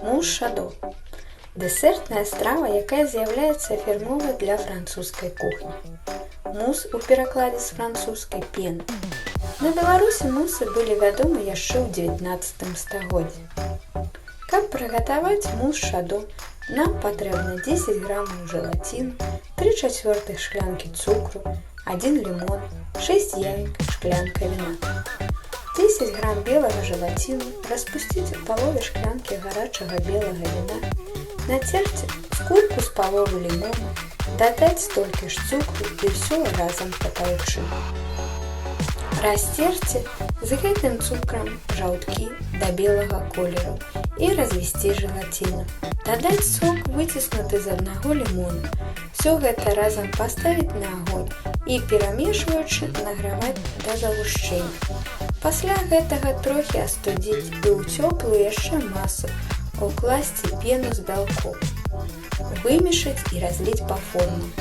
Мус шадо – дэсертная страва, якая з'яўляецца фірмовай для французскай кухні. Мус у перакладзе з французскай пена. На Беларусі мусы былі вядомы яшчэ ў 19 стагоддзі. Каб прыгатаваць мус шадо, нам патрэбна 10 грамаў желаціну, 3/4 шклянкі цукру, 1 лімон, 6 яек, шклянка віна. 10 грам белага желаціну распусціць у палове шклянкі гарачага белага віна, нацерці скурку з паловы лімона, дадаць столькі ж цукру і ўсё разам патаўчы. Расцерці з гэтым цукрам жаўткі да белага колеру і развесці желаціну. Дадаць сок, выціснуты з аднаго лімона. Все гэта разам паставіць на агонь і, перамешваючы, награваць да загушчэння. Пасля гэтага трохі астудзіць і ў цёплую яшчэ масу укласці пену з бялком, вымешаць і разліць па формах.